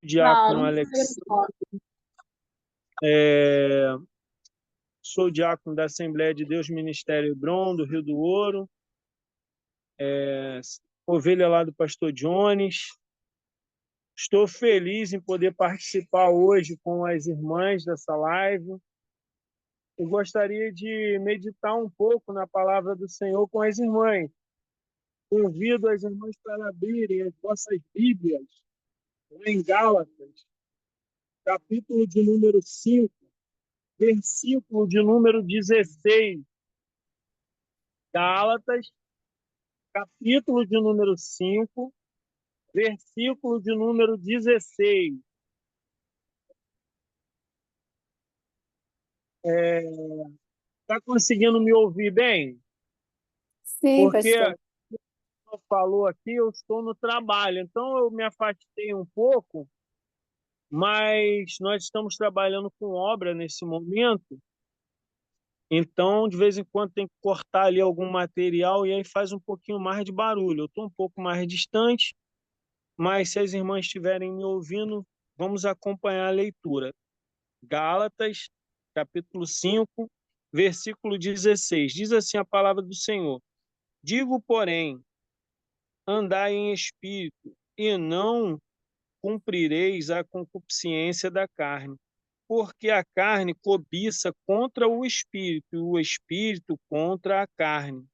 Não, Diácono não Alex, respondo. é, sou diácono da Assembleia de Deus Ministério Hebron, do Rio do Ouro, ovelha lá do pastor Jones. Estou feliz em poder participar hoje com as irmãs dessa live. Eu gostaria de meditar um pouco na palavra do Senhor com as irmãs. Convido as irmãs para abrirem as vossas Bíblias lá em Gálatas, capítulo de número 5, versículo de número 16. Gálatas, capítulo de número 5, versículo de número 16. Está conseguindo me ouvir bem? Sim, Porque pastor. falou aqui, eu estou no trabalho, então eu me afastei um pouco, mas nós estamos trabalhando com obra nesse momento, então de vez em quando tem que cortar ali algum material e aí faz um pouquinho mais de barulho. Eu estou um pouco mais distante, mas se as irmãs estiverem me ouvindo, vamos acompanhar a leitura. Gálatas, capítulo 5, versículo 16. Diz assim a palavra do Senhor: Digo, porém, andai em espírito, e não cumprireis a concupiscência da carne. Porque a carne cobiça contra o espírito, e o espírito contra a carne.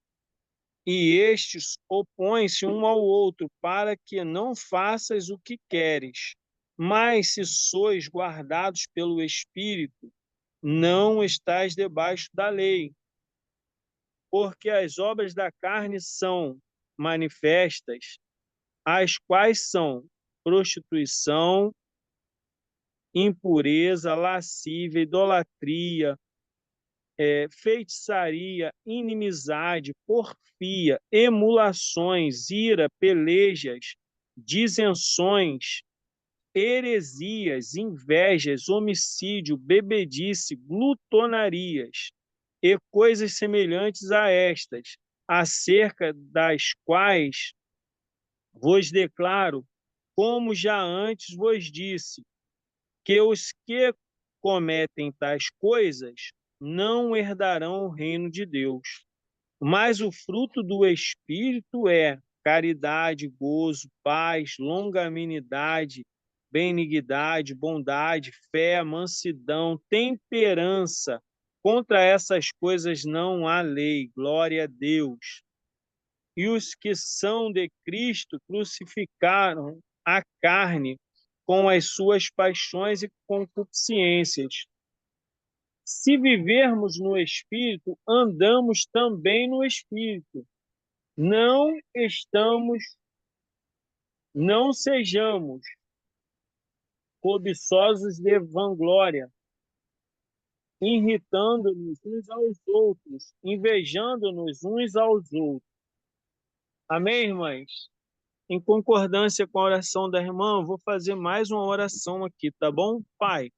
E estes opõem-se um ao outro, para que não faças o que queres. Mas se sois guardados pelo espírito, não estais debaixo da lei. Porque as obras da carne são manifestas, as quais são prostituição, impureza, lascívia, idolatria, feitiçaria, inimizade, porfia, emulações, ira, pelejas, disenções, heresias, invejas, homicídio, bebedice, glutonarias e coisas semelhantes a estas, acerca das quais vos declaro, como já antes vos disse, que os que cometem tais coisas não herdarão o reino de Deus. Mas o fruto do Espírito é caridade, gozo, paz, longanimidade, benignidade, bondade, fé, mansidão, temperança. Contra essas coisas não há lei. Glória a Deus. E os que são de Cristo crucificaram a carne com as suas paixões e concupiscências. Se vivermos no Espírito, andamos também no Espírito. Não estamos, não sejamos cobiçosos de vanglória, irritando-nos uns aos outros, invejando-nos uns aos outros. Amém, irmãs? Em concordância com a oração da irmã, eu vou fazer mais uma oração aqui, tá bom? Pai,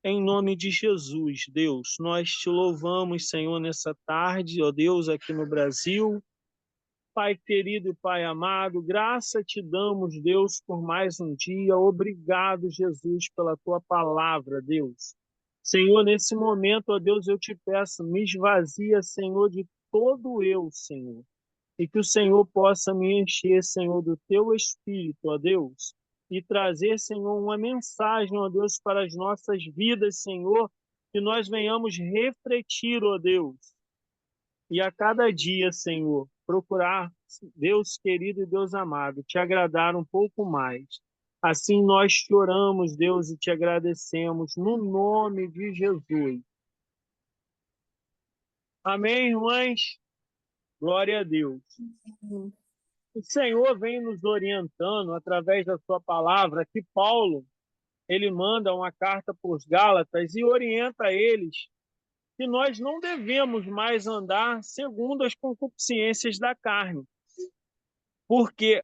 em nome de Jesus, Deus, nós te louvamos, Senhor, nessa tarde, ó Deus, aqui no Brasil. Pai querido e Pai amado, graça te damos, Deus, por mais um dia. Obrigado, Jesus, pela tua palavra, Deus. Senhor, nesse momento, ó Deus, eu te peço, me esvazia, Senhor, de todo eu, Senhor. E que o Senhor possa me encher, Senhor, do teu Espírito, ó Deus, e trazer, Senhor, uma mensagem, ó Deus, para as nossas vidas, Senhor, que nós venhamos refletir, ó Deus, e a cada dia, Senhor, procurar, Deus querido e Deus amado, te agradar um pouco mais. Assim nós te oramos, Deus, e te agradecemos, no nome de Jesus. Amém, irmãs? Glória a Deus. O Senhor vem nos orientando através da sua palavra, que Paulo, ele manda uma carta para os Gálatas e orienta eles que nós não devemos mais andar segundo as concupiscências da carne, porque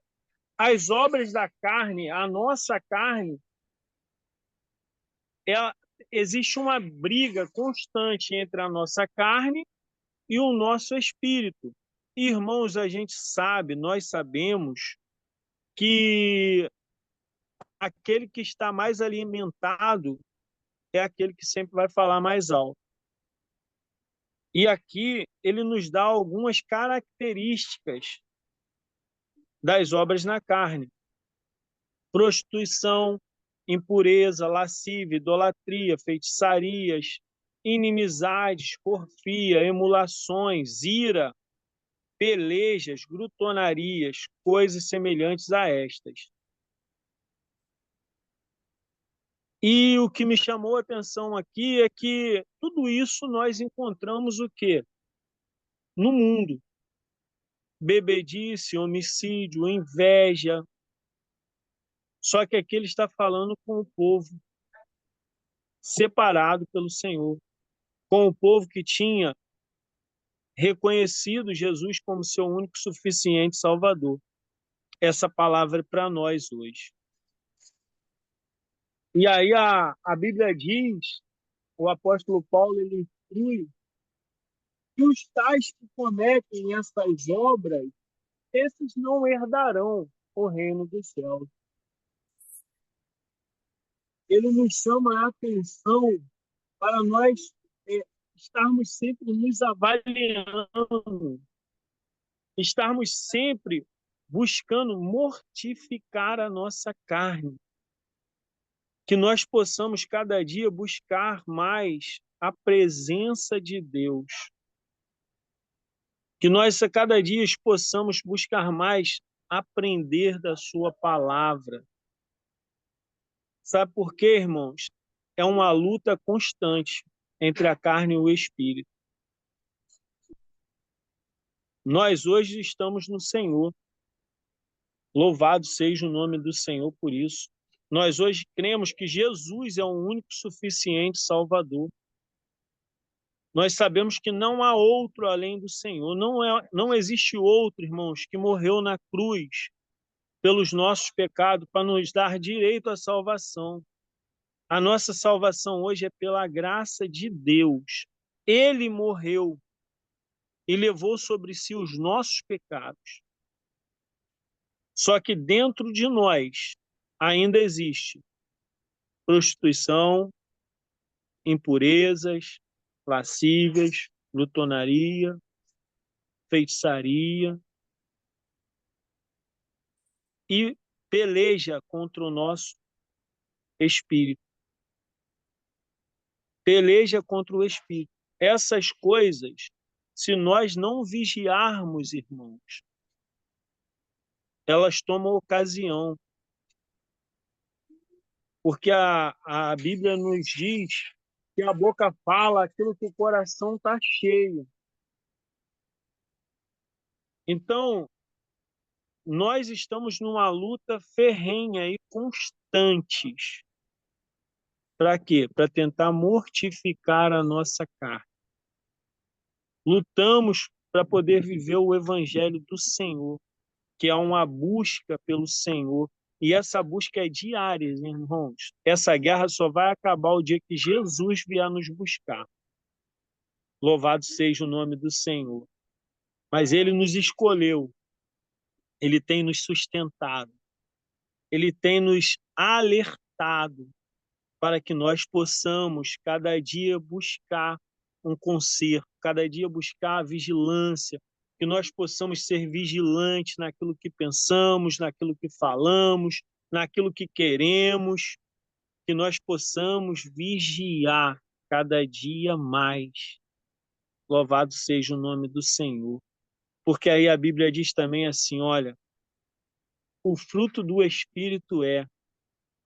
as obras da carne, a nossa carne, ela, existe uma briga constante entre a nossa carne e o nosso espírito. Irmãos, a gente sabe, nós sabemos que aquele que está mais alimentado é aquele que sempre vai falar mais alto. E aqui ele nos dá algumas características das obras na carne: prostituição, impureza, lascívia, idolatria, feitiçarias, inimizades, porfia, emulações, ira, pelejas, grutonarias, coisas semelhantes a estas. E o que me chamou a atenção aqui é que tudo isso nós encontramos o quê? No mundo. Bebedice, homicídio, inveja. Só que aqui ele está falando com o povo separado pelo Senhor, com o povo que tinha reconhecido Jesus como seu único suficiente Salvador. Essa palavra é para nós hoje. E aí a Bíblia diz, o apóstolo Paulo ele instrui que os tais que cometem essas obras, esses não herdarão o reino dos céus. Ele nos chama a atenção para nós estarmos sempre nos avaliando, estarmos sempre buscando mortificar a nossa carne, que nós possamos cada dia buscar mais a presença de Deus, que nós a cada dia possamos buscar mais aprender da sua palavra. Sabe por quê, irmãos? É uma luta constante entre a carne e o espírito. Nós hoje estamos no Senhor. Louvado seja o nome do Senhor por isso. Nós hoje cremos que Jesus é o único suficiente Salvador. Nós sabemos que não há outro além do Senhor. Não existe outro, irmãos, que morreu na cruz pelos nossos pecados para nos dar direito à salvação. A nossa salvação hoje é pela graça de Deus. Ele morreu e levou sobre si os nossos pecados. Só que dentro de nós ainda existe prostituição, impurezas, lascívias, glutonaria, feitiçaria e peleja contra o nosso espírito. Peleja contra o espírito. Essas coisas, se nós não vigiarmos, irmãos, elas tomam ocasião. Porque a Bíblia nos diz que a boca fala aquilo que o coração está cheio. Então, nós estamos numa luta ferrenha e constantes. Para quê? Para tentar mortificar a nossa carne. Lutamos para poder viver o evangelho do Senhor, que é uma busca pelo Senhor. E essa busca é diária, irmãos. Essa guerra só vai acabar o dia que Jesus vier nos buscar. Louvado seja o nome do Senhor. Mas Ele nos escolheu, Ele tem nos sustentado, Ele tem nos alertado para que nós possamos cada dia buscar um conserto, cada dia buscar a vigilância, que nós possamos ser vigilantes naquilo que pensamos, naquilo que falamos, naquilo que queremos, que nós possamos vigiar cada dia mais. Louvado seja o nome do Senhor. Porque aí a Bíblia diz também assim, olha, o fruto do Espírito é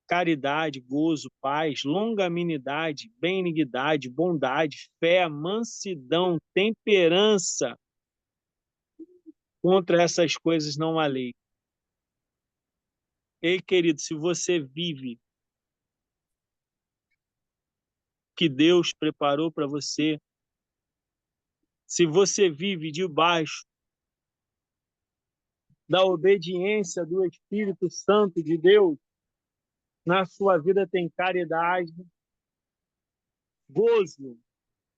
caridade, gozo, paz, longanimidade, benignidade, bondade, fé, mansidão, temperança. Contra essas coisas não há lei. Ei, querido, se você vive que Deus preparou para você, se você vive debaixo da obediência do Espírito Santo de Deus, na sua vida tem caridade, gozo,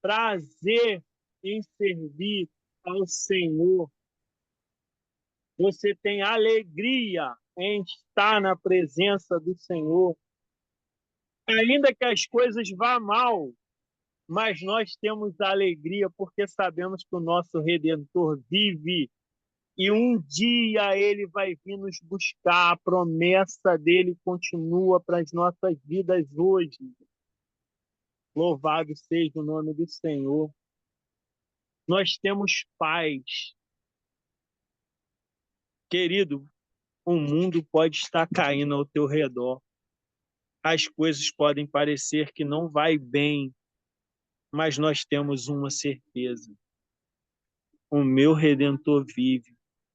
prazer em servir ao Senhor. Você tem alegria em estar na presença do Senhor. Ainda que as coisas vá mal, mas nós temos alegria porque sabemos que o nosso Redentor vive e um dia ele vai vir nos buscar. A promessa dele continua para as nossas vidas hoje. Louvado seja o nome do Senhor. Nós temos paz. Querido, o mundo pode estar caindo ao teu redor. As coisas podem parecer que não vai bem, mas nós temos uma certeza: o meu Redentor vive,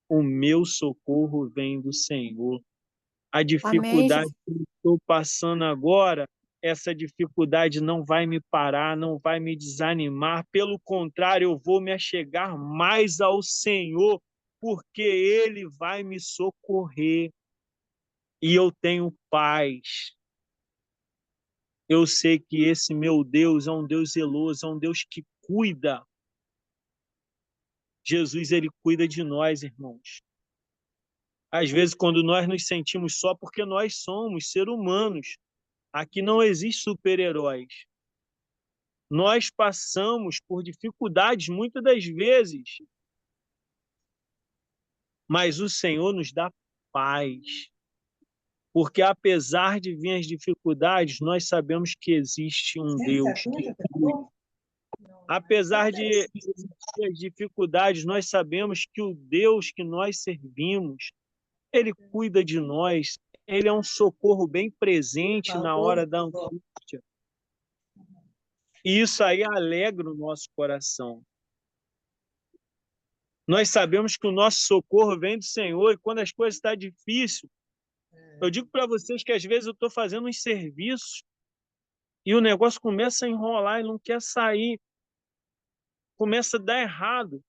o meu socorro vem do Senhor. A Amém, dificuldade Jesus. que eu estou passando agora, essa dificuldade não vai me parar, não vai me desanimar, pelo contrário, eu vou me achegar mais ao Senhor, porque Ele vai me socorrer e eu tenho paz. Eu sei que esse meu Deus é um Deus zeloso, é um Deus que cuida. Jesus, ele cuida de nós, irmãos. Às vezes, quando nós nos sentimos só, porque nós somos seres humanos, aqui não existe super-heróis. Nós passamos por dificuldades muitas das vezes, mas o Senhor nos dá paz. Porque apesar de vir as dificuldades, nós sabemos que existe um Deus que cuida. Apesar de existir as dificuldades, nós sabemos que o Deus que nós servimos, ele cuida de nós, ele é um socorro bem presente na hora da angústia. E isso aí alegra o nosso coração. Nós sabemos que o nosso socorro vem do Senhor e quando as coisas estão difíceis, eu digo para vocês que às vezes eu estou fazendo uns serviços e o negócio começa a enrolar e não quer sair, começa a dar errado.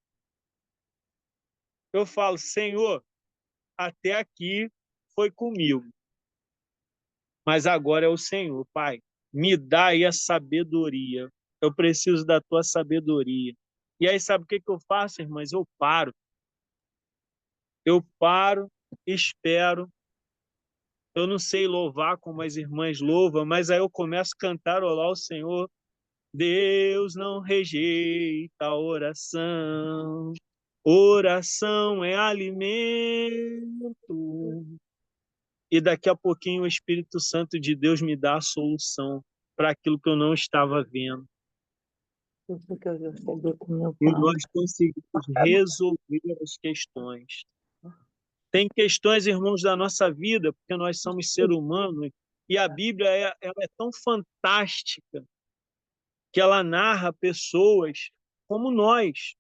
Eu falo, Senhor, até aqui foi comigo, mas agora é o Senhor, Pai. Me dá aí a sabedoria. Eu preciso da tua sabedoria. E aí, sabe o que eu faço, irmãs? Eu paro. Eu paro, espero. Eu não sei louvar como as irmãs louvam, mas aí eu começo a cantarolar o Senhor. Deus não rejeita a oração. Oração é alimento. E daqui a pouquinho o Espírito Santo de Deus me dá a solução para aquilo que eu não estava vendo. Isso que eu já recebi com meu E pai. nós conseguimos resolver as questões. Tem questões, irmãos, da nossa vida, porque nós somos seres humanos, e a Bíblia ela é tão fantástica que ela narra pessoas como nós.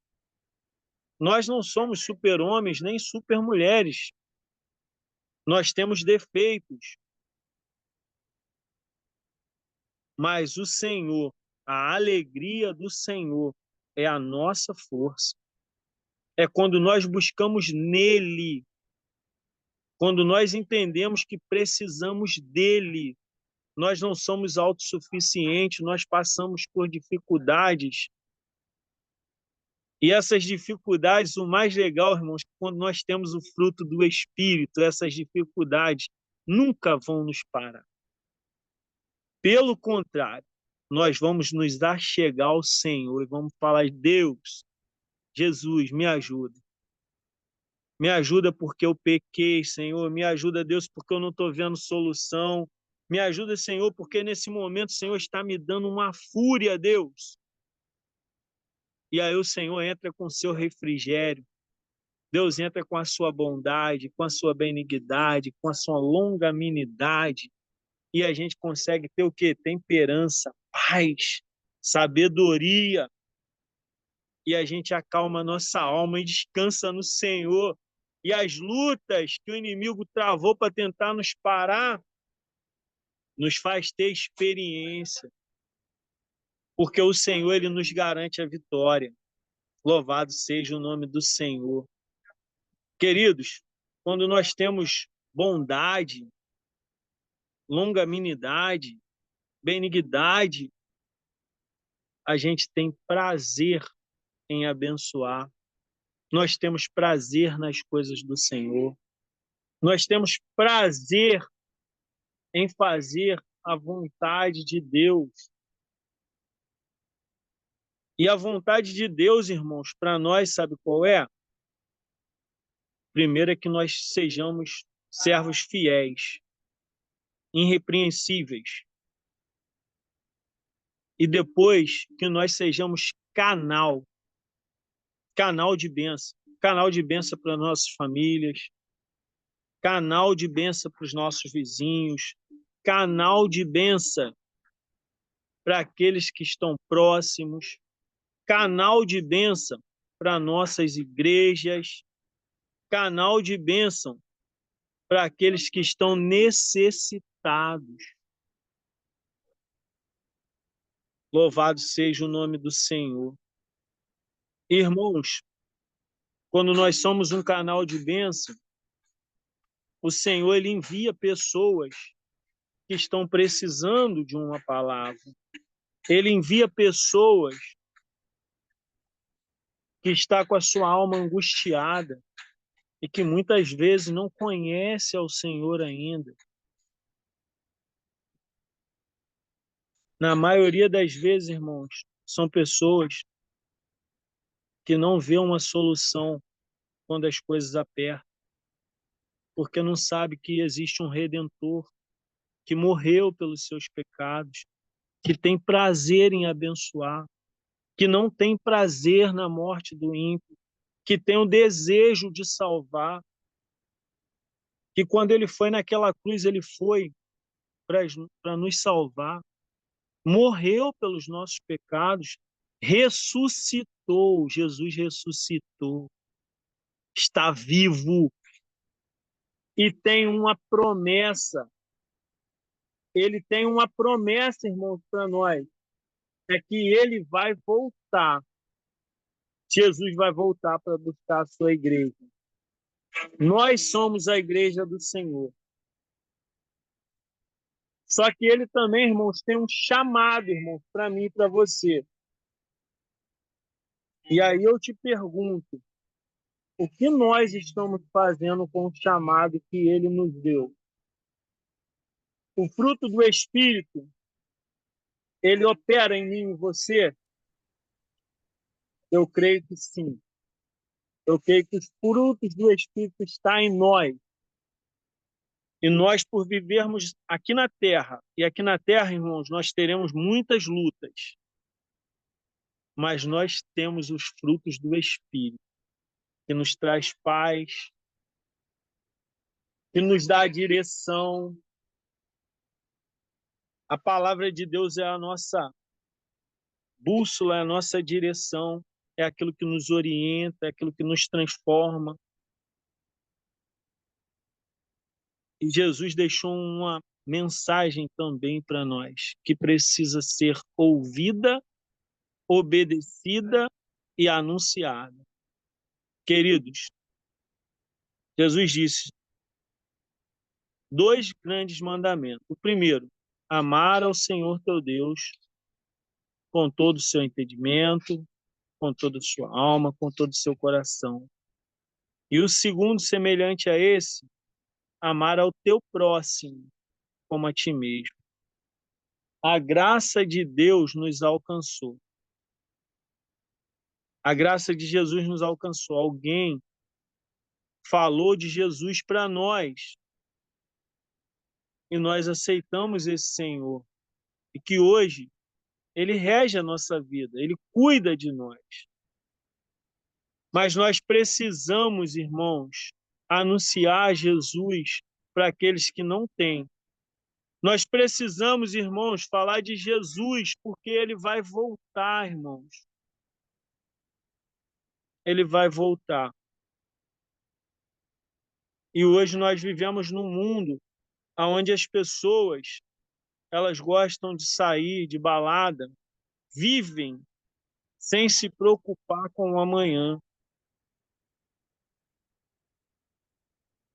Nós não somos super-homens nem super-mulheres. Nós temos defeitos, mas o Senhor, a alegria do Senhor é a nossa força. É quando nós buscamos nele, quando nós entendemos que precisamos dele. Nós não somos autossuficientes, nós passamos por dificuldades. E essas dificuldades, o mais legal, irmãos, quando nós temos o fruto do Espírito, essas dificuldades nunca vão nos parar. Pelo contrário, nós vamos nos achegar ao Senhor e vamos falar, Deus, Jesus, me ajuda. Me ajuda porque eu pequei, Senhor. Me ajuda, Deus, porque eu não estou vendo solução. Me ajuda, Senhor, porque nesse momento o Senhor está me dando uma fúria, Deus. E aí o Senhor entra com o seu refrigério. Deus entra com a sua bondade, com a sua benignidade, com a sua longanimidade. E a gente consegue ter o quê? Temperança, paz, sabedoria. E a gente acalma a nossa alma e descansa no Senhor. E as lutas que o inimigo travou para tentar nos parar, nos faz ter experiência. Porque o Senhor, ele nos garante a vitória. Louvado seja o nome do Senhor. Queridos, quando nós temos bondade, longanimidade, benignidade, a gente tem prazer em abençoar. Nós temos prazer nas coisas do Senhor. Nós temos prazer em fazer a vontade de Deus. E a vontade de Deus, irmãos, para nós, sabe qual é? Primeiro é que nós sejamos servos fiéis, irrepreensíveis. E depois que nós sejamos canal de bênção para nossas famílias, canal de bênção para os nossos vizinhos, canal de bênção para aqueles que estão próximos, canal de bênção para nossas igrejas, canal de bênção para aqueles que estão necessitados. Louvado seja o nome do Senhor. Irmãos, quando nós somos um canal de bênção, o Senhor ele envia pessoas que estão precisando de uma palavra. Ele envia pessoas que estão com a sua alma angustiada e que muitas vezes não conhece ao Senhor ainda. Na maioria das vezes, irmãos, são pessoas que não vê uma solução quando as coisas apertam, porque não sabe que existe um Redentor que morreu pelos seus pecados, que tem prazer em abençoar, que não tem prazer na morte do ímpio, que tem o desejo de salvar, que quando ele foi naquela cruz, ele foi para nos salvar, morreu pelos nossos pecados, ressuscitou, Jesus ressuscitou, está vivo e tem uma promessa. Ele tem uma promessa, irmãos, para nós, é que ele vai voltar. Jesus vai voltar para buscar a sua igreja. Nós somos a igreja do Senhor. Só que ele também, irmãos, tem um chamado, irmãos, para mim e para você. E aí eu te pergunto, o que nós estamos fazendo com o chamado que ele nos deu? O fruto do Espírito, ele opera em mim e você? Eu creio que sim. Eu creio que os frutos do Espírito estão em nós. E nós, por vivermos aqui na Terra, e aqui na Terra, irmãos, nós teremos muitas lutas, mas nós temos os frutos do Espírito, que nos traz paz, que nos dá a direção. A palavra de Deus é a nossa bússola, é a nossa direção, é aquilo que nos orienta, é aquilo que nos transforma. E Jesus deixou uma mensagem também para nós, que precisa ser ouvida, obedecida e anunciada. Queridos, Jesus disse 2 grandes mandamentos. O primeiro, amar ao Senhor teu Deus com todo o seu entendimento, com toda a sua alma, com todo o seu coração. E o segundo, semelhante a esse, amar ao teu próximo como a ti mesmo. A graça de Deus nos alcançou. A graça de Jesus nos alcançou. Alguém falou de Jesus para nós e nós aceitamos esse Senhor. E que hoje ele rege a nossa vida, ele cuida de nós. Mas nós precisamos, irmãos, anunciar Jesus para aqueles que não têm. Nós precisamos, irmãos, falar de Jesus, porque ele vai voltar, irmãos. Ele vai voltar. E hoje nós vivemos num mundo onde as pessoas, elas gostam de sair de balada, vivem sem se preocupar com o amanhã.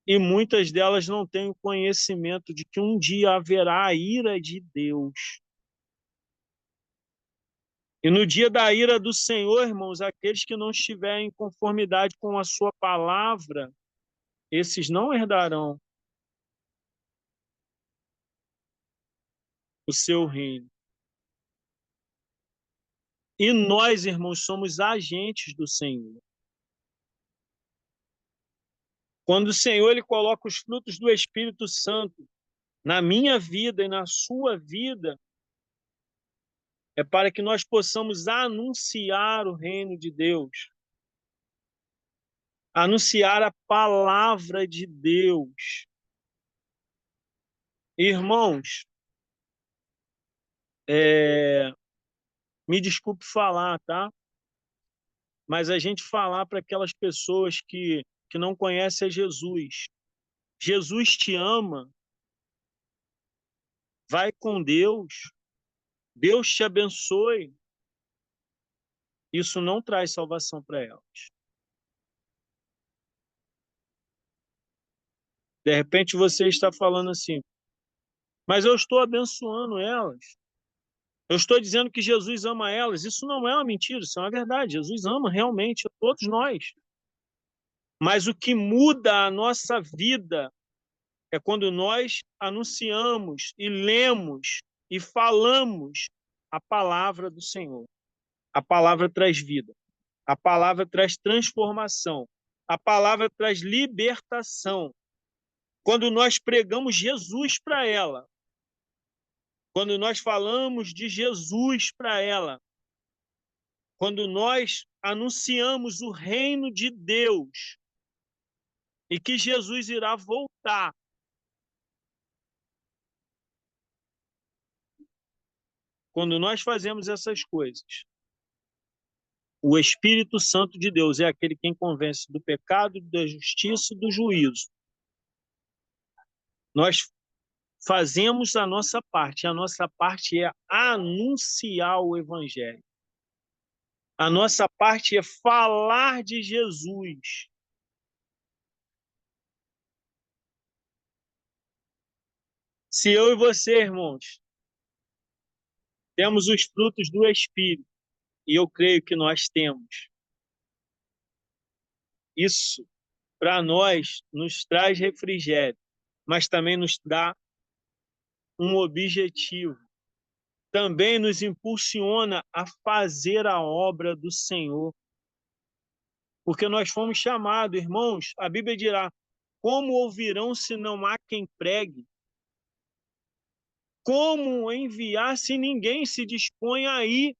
E muitas delas não têm o conhecimento de que um dia haverá a ira de Deus. E no dia da ira do Senhor, irmãos, aqueles que não estiverem em conformidade com a sua palavra, esses não herdarão o seu reino. E nós, irmãos, somos agentes do Senhor. Quando o Senhor ele coloca os frutos do Espírito Santo na minha vida e na sua vida, é para que nós possamos anunciar o reino de Deus, anunciar a palavra de Deus. Irmãos, me desculpe falar, tá? Mas a gente falar para aquelas pessoas que não conhecem a Jesus. Jesus te ama, vai com Deus, Deus te abençoe. Isso não traz salvação para elas. De repente você está falando assim, mas eu estou abençoando elas. Eu estou dizendo que Jesus ama elas. Isso não é uma mentira, isso é uma verdade. Jesus ama realmente a todos nós. Mas o que muda a nossa vida é quando nós anunciamos e lemos e falamos a palavra do Senhor. A palavra traz vida. A palavra traz transformação. A palavra traz libertação. Quando nós pregamos Jesus para ela, quando nós falamos de Jesus para ela, quando nós anunciamos o reino de Deus e que Jesus irá voltar, quando nós fazemos essas coisas, o Espírito Santo de Deus é aquele quem convence do pecado, da justiça e do juízo. Nós fazemos a nossa parte. A nossa parte é anunciar o Evangelho. A nossa parte é falar de Jesus. Se eu e você, irmãos, temos os frutos do Espírito, e eu creio que nós temos, isso para nós nos traz refrigério, mas também nos dá um objetivo. Também nos impulsiona a fazer a obra do Senhor. Porque nós fomos chamados, irmãos, a Bíblia dirá, como ouvirão se não há quem pregue? Como enviar se ninguém se dispõe a ir?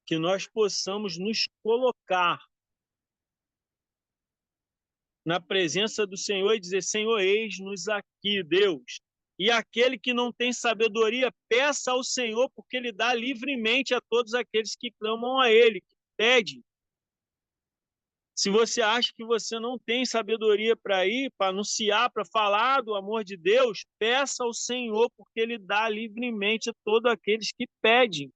Que nós possamos nos colocar na presença do Senhor e dizer, Senhor, eis-nos aqui, Deus. E aquele que não tem sabedoria, peça ao Senhor, porque Ele dá livremente a todos aqueles que clamam a Ele, que pedem. Se você acha que você não tem sabedoria para ir, para anunciar, para falar do amor de Deus, peça ao Senhor, porque Ele dá livremente a todos aqueles que pedem.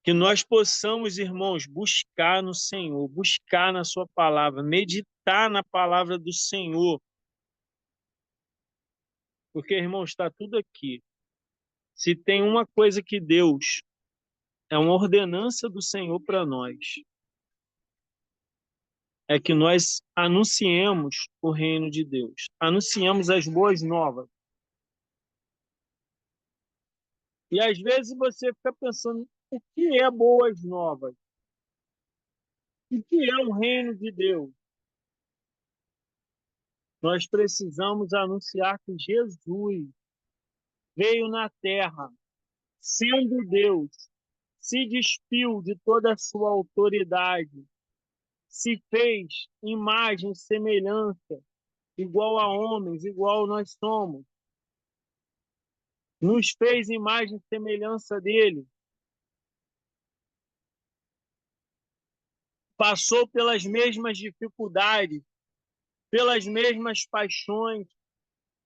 Que nós possamos, irmãos, buscar no Senhor, buscar na sua palavra, meditar na palavra do Senhor. Porque, irmãos, está tudo aqui. Se tem uma coisa que Deus é uma ordenança do Senhor para nós, é que nós anunciemos o reino de Deus, anunciemos as boas novas. E às vezes você fica pensando, o que é boas novas? O que é o reino de Deus? Nós precisamos anunciar que Jesus veio na terra, sendo Deus, se despiu de toda a sua autoridade, se fez imagem e semelhança, igual a homens, igual nós somos, nos fez imagem e semelhança dele, passou pelas mesmas dificuldades, pelas mesmas paixões,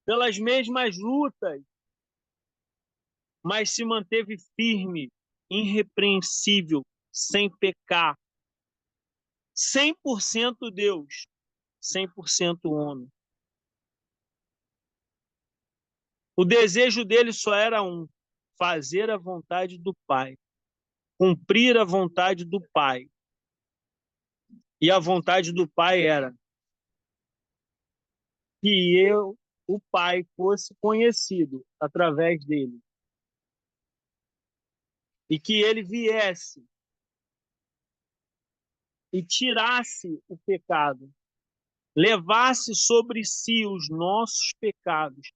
pelas mesmas lutas, mas se manteve firme, irrepreensível, sem pecar. 100% Deus, 100% homem. O desejo dele só era um, fazer a vontade do Pai. cumprir a vontade do Pai. E a vontade do Pai era que o Pai, fosse conhecido através dele. E que ele viesse e tirasse o pecado, levasse sobre si os nossos pecados.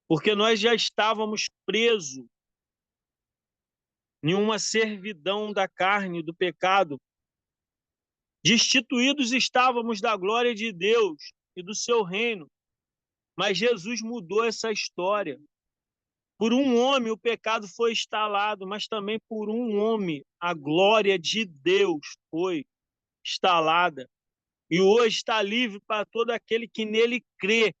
Porque nós já estávamos presos em uma servidão da carne, do pecado. Destituídos estávamos da glória de Deus e do seu reino. Mas Jesus mudou essa história. Por um homem o pecado foi instalado, mas também por um homem a glória de Deus foi instalada. E hoje está livre para todo aquele que nele crê.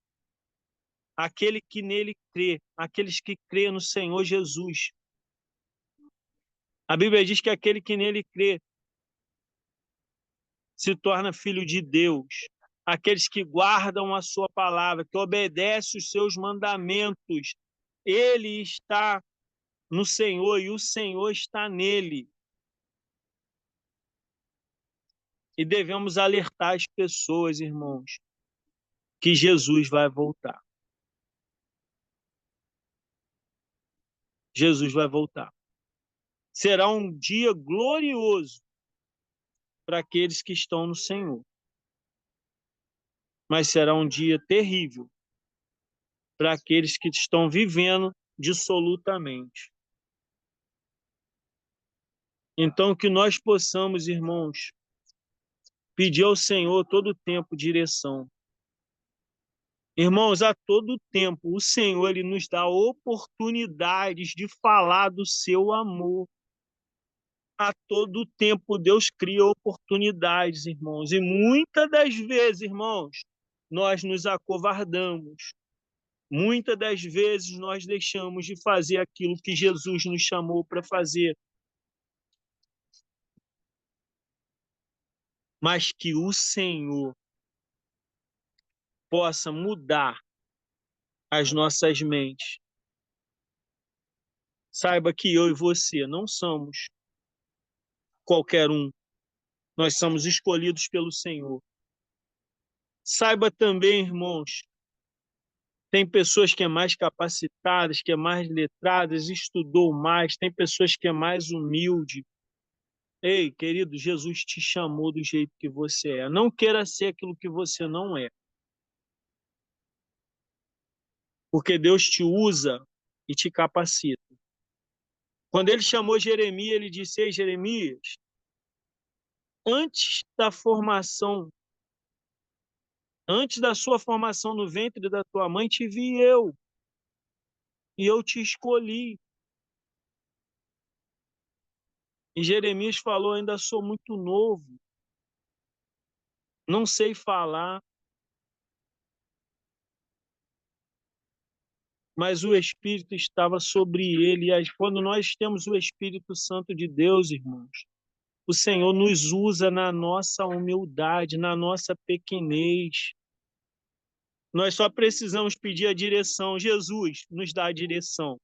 Aquele que nele crê, aqueles que crê no Senhor Jesus. A Bíblia diz que aquele que nele crê se torna filho de Deus. Aqueles que guardam a sua palavra, que obedecem os seus mandamentos, ele está no Senhor e o Senhor está nele. E devemos alertar as pessoas, irmãos, que Jesus vai voltar. Jesus vai voltar. Será um dia glorioso para aqueles que estão no Senhor. Mas será um dia terrível para aqueles que estão vivendo dissolutamente. Então, que nós possamos, irmãos, pedir ao Senhor todo o tempo direção. Irmãos, a todo tempo, o Senhor ele nos dá oportunidades de falar do seu amor. A todo tempo, Deus cria oportunidades, irmãos. E muitas das vezes, irmãos, nós nos acovardamos. Muitas das vezes, nós deixamos de fazer aquilo que Jesus nos chamou para fazer. Mas que o Senhor possa mudar as nossas mentes. Saiba que eu e você não somos qualquer um. Nós somos escolhidos pelo Senhor. Saiba também, irmãos, tem pessoas que é mais capacitadas, que é mais letradas, estudou mais, tem pessoas que é mais humilde. Ei, querido, Jesus te chamou do jeito que você é. Não queira ser aquilo que você não é. Porque Deus te usa e te capacita. Quando ele chamou Jeremias, ele disse: Ei, Jeremias, antes da formação, antes da sua formação no ventre da tua mãe, te vi eu, e eu te escolhi. E Jeremias falou: ainda sou muito novo, não sei falar, mas o Espírito estava sobre ele. E quando nós temos o Espírito Santo de Deus, irmãos, o Senhor nos usa na nossa humildade, na nossa pequenez. Nós só precisamos pedir a direção. Jesus nos dá a direção.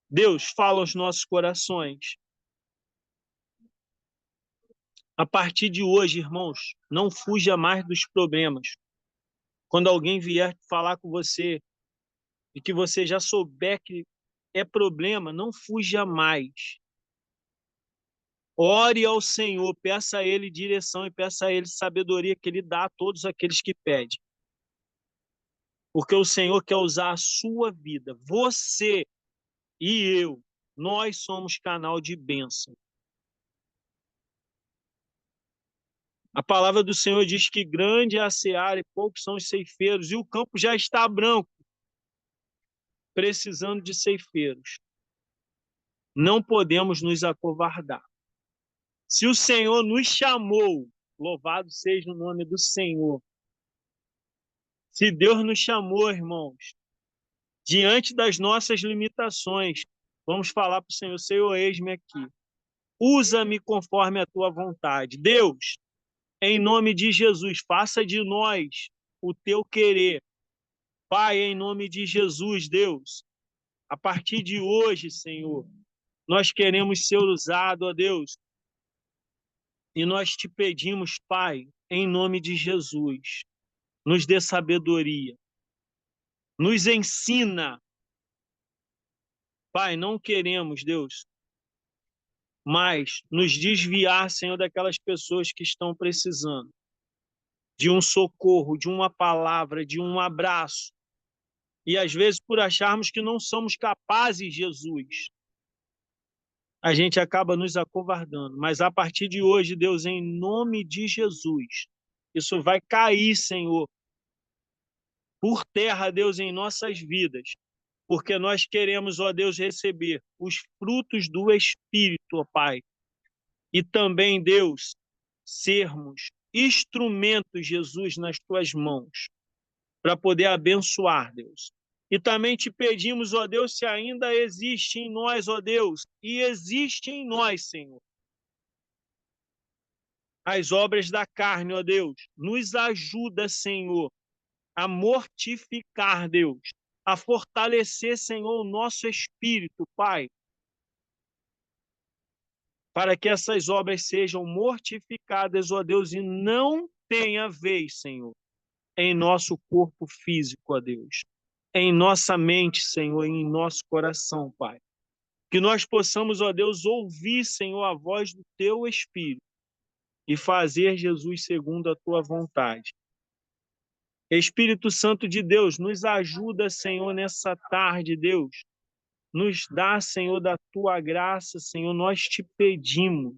Deus fala aos nossos corações. A partir de hoje, irmãos, não fuja mais dos problemas. Quando alguém vier falar com você e que você já souber que é problema, não fuja mais. Ore ao Senhor, peça a Ele direção e peça a Ele sabedoria que Ele dá a todos aqueles que pedem. Porque o Senhor quer usar a sua vida. Você e eu, nós somos canal de bênção. A palavra do Senhor diz que grande é a seara e poucos são os ceifeiros, e o campo já está branco, precisando de ceifeiros. Não podemos nos acovardar. Se o Senhor nos chamou, louvado seja o nome do Senhor. Se Deus nos chamou, irmãos, diante das nossas limitações, vamos falar para o Senhor: Senhor, eis-me aqui. Usa-me conforme a tua vontade. Deus, em nome de Jesus, faça de nós o teu querer. Pai, em nome de Jesus, Deus, a partir de hoje, Senhor, Nós queremos ser usados, ó Deus, e nós te pedimos, Pai, em nome de Jesus, nos dê sabedoria, nos ensina. Pai, não queremos, Deus, mas nos desviar, Senhor, daquelas pessoas que estão precisando de um socorro, de uma palavra, de um abraço. E às vezes, por acharmos que não somos capazes, Jesus, a gente acaba nos acovardando. Mas a partir de hoje, Deus, em nome de Jesus, isso vai cair, Senhor, por terra, Deus, em nossas vidas. Porque nós queremos, ó Deus, receber os frutos do Espírito, ó Pai. E também, Deus, sermos instrumentos, Jesus, nas tuas mãos, para poder abençoar, Deus. E também te pedimos, ó Deus, se ainda existe em nós, ó Deus, e existe em nós, Senhor, as obras da carne, ó Deus, nos ajuda, Senhor, a mortificar, Deus, a fortalecer, Senhor, o nosso espírito, Pai, para que essas obras sejam mortificadas, ó Deus, e não tenha vez, Senhor, em nosso corpo físico, ó Deus, em nossa mente, Senhor, em nosso coração, Pai. Que nós possamos, ó Deus, ouvir, Senhor, a voz do Teu Espírito e fazer, Jesus, segundo a Tua vontade. Espírito Santo de Deus, nos ajuda, Senhor, nessa tarde, Deus. Nos dá, Senhor, da Tua graça, Senhor, nós te pedimos.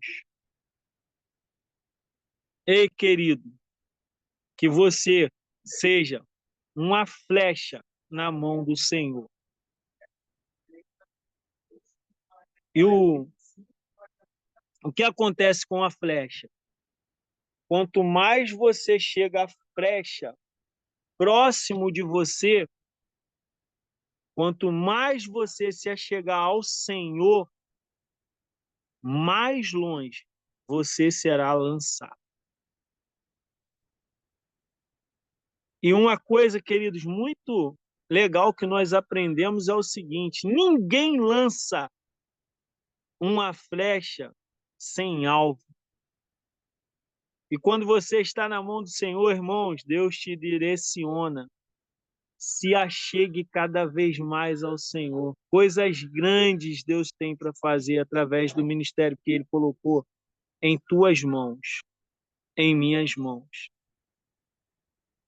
Ei, querido, que você seja uma flecha na mão do Senhor. E o que acontece com a flecha? Quanto mais você chega à flecha próximo de você, quanto mais você se achegar ao Senhor, mais longe você será lançado. E uma coisa, queridos, muito legal que nós aprendemos é o seguinte: ninguém lança uma flecha sem alvo. E quando você está na mão do Senhor, irmãos, Deus te direciona. Se achegue cada vez mais ao Senhor. Coisas grandes Deus tem para fazer através do ministério que Ele colocou em tuas mãos, em minhas mãos.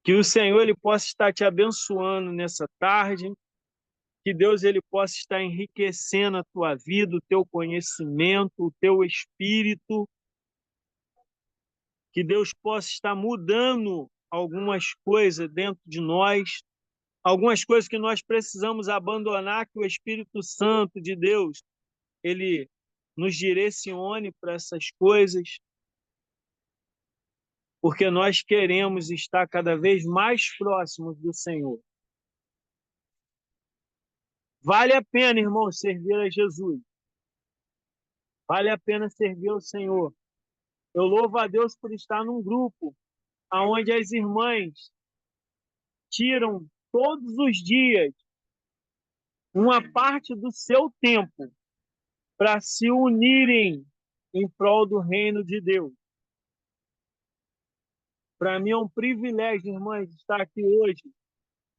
Que o Senhor ele possa estar te abençoando nessa tarde, que Deus ele possa estar enriquecendo a tua vida, o teu conhecimento, o teu espírito, que Deus possa estar mudando algumas coisas dentro de nós, algumas coisas que nós precisamos abandonar, que o Espírito Santo de Deus, ele nos direcione para essas coisas, porque nós queremos estar cada vez mais próximos do Senhor. Vale a pena, irmão, servir a Jesus. Vale a pena servir ao Senhor. Eu louvo a Deus por estar num grupo onde as irmãs tiram todos os dias uma parte do seu tempo para se unirem em prol do reino de Deus. Para mim é um privilégio, irmãs, estar aqui hoje,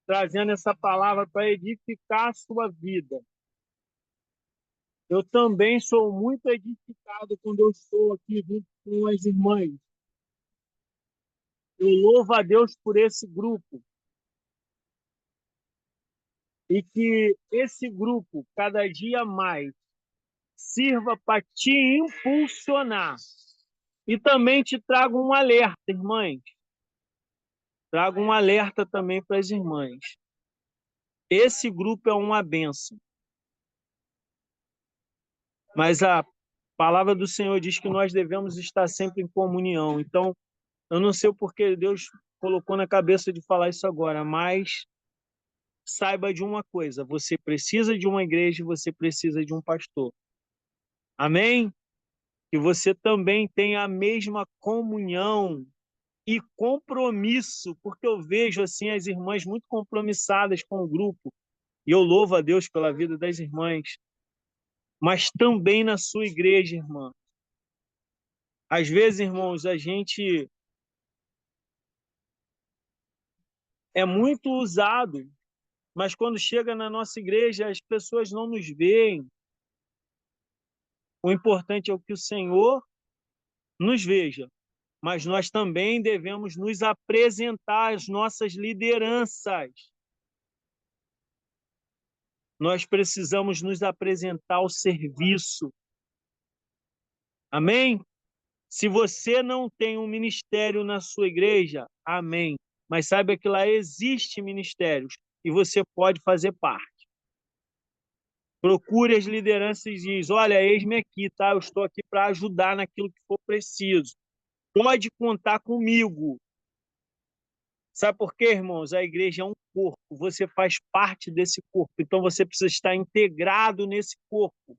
trazendo essa palavra para edificar a sua vida. Eu também sou muito edificado quando eu estou aqui junto com as irmãs. Eu louvo a Deus por esse grupo. E que esse grupo, cada dia mais, sirva para te impulsionar. E também te trago um alerta, irmãs. Trago um alerta também para as irmãs. Esse grupo é uma bênção. Mas a palavra do Senhor diz que nós devemos estar sempre em comunhão. Então, eu não sei o porquê Deus colocou na cabeça de falar isso agora, mas saiba de uma coisa: você precisa de uma igreja e você precisa de um pastor. Amém? Que você também tenha a mesma comunhão e compromisso, porque eu vejo assim as irmãs muito compromissadas com o grupo, e eu louvo a Deus pela vida das irmãs. mas também na sua igreja, irmã. Às vezes, irmãos, a gente é muito usado, mas quando chega na nossa igreja, as pessoas não nos veem. O importante é o que o Senhor nos veja, mas nós também devemos nos apresentar às nossas lideranças. Nós precisamos nos apresentar ao serviço. Amém? Se você não tem um ministério na sua igreja, amém. Mas saiba que lá existe ministérios e você pode fazer parte. Procure as lideranças e diz, olha, eis-me aqui, tá? Eu estou aqui para ajudar naquilo que for preciso. Pode contar comigo. Sabe por quê, irmãos? A igreja é um corpo. Você faz parte desse corpo. Então você precisa estar integrado nesse corpo.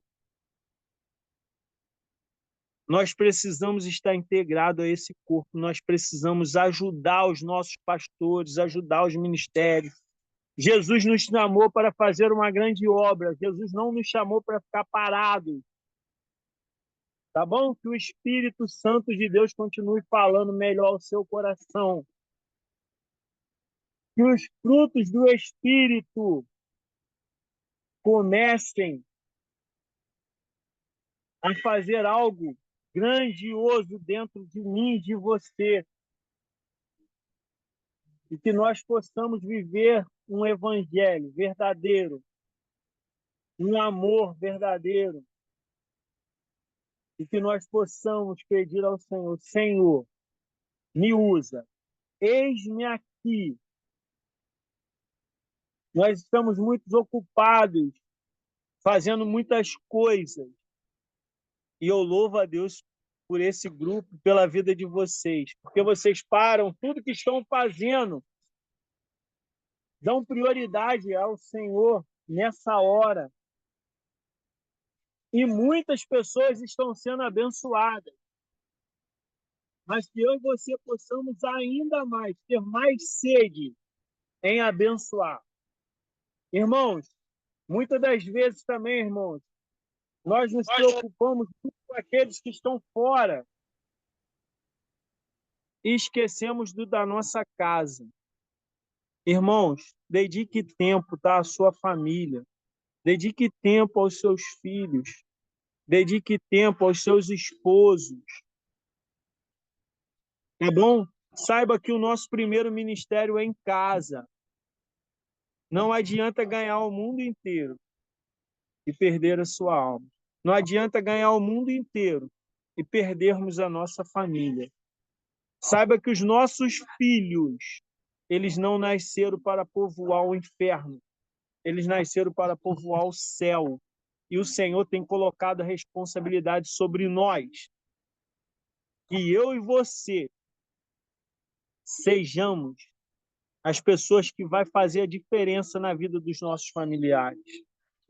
Nós precisamos estar integrados a esse corpo. Nós precisamos ajudar os nossos pastores, ajudar os ministérios. Jesus nos chamou para fazer uma grande obra. Jesus não nos chamou para ficar parados. Tá bom? Que o Espírito Santo de Deus continue falando melhor ao seu coração. Que os frutos do Espírito comecem a fazer algo grandioso dentro de mim e de você. E que nós possamos viver um evangelho verdadeiro, um amor verdadeiro. E que nós possamos pedir ao Senhor, Senhor, me usa, eis-me aqui. Nós estamos muito ocupados, fazendo muitas coisas. E eu louvo a Deus por esse grupo, pela vida de vocês, porque vocês param tudo que estão fazendo, dão prioridade ao Senhor nessa hora. E muitas pessoas estão sendo abençoadas. Mas que eu e você possamos ainda mais, ter mais sede em abençoar. Irmãos, muitas das vezes também, irmãos, nós nos preocupamos muito com aqueles que estão fora e esquecemos da nossa casa. Irmãos, dedique tempo, tá, à sua família. Dedique tempo aos seus filhos. Dedique tempo aos seus esposos. Tá bom? Saiba que o nosso primeiro ministério é em casa. Não adianta ganhar o mundo inteiro e perder a sua alma. Não adianta ganhar o mundo inteiro e perdermos a nossa família. Saiba que os nossos filhos, eles não nasceram para povoar o inferno. Eles nasceram para povoar o céu. E o Senhor tem colocado a responsabilidade sobre nós. Que eu e você sejamos as pessoas que vai fazer a diferença na vida dos nossos familiares.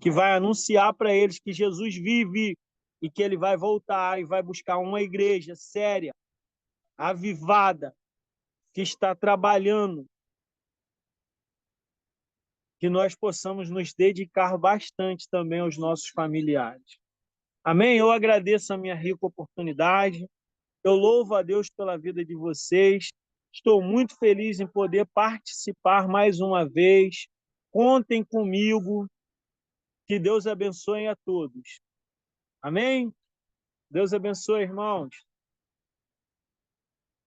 Que vai anunciar para eles que Jesus vive e que ele vai voltar e vai buscar uma igreja séria, avivada, que está trabalhando. Que nós possamos nos dedicar bastante também aos nossos familiares. Amém? Eu agradeço a minha rica oportunidade. Eu louvo a Deus pela vida de vocês. Estou muito feliz em poder participar mais uma vez. Contem comigo. Que Deus abençoe a todos. Amém? Deus abençoe, irmãos.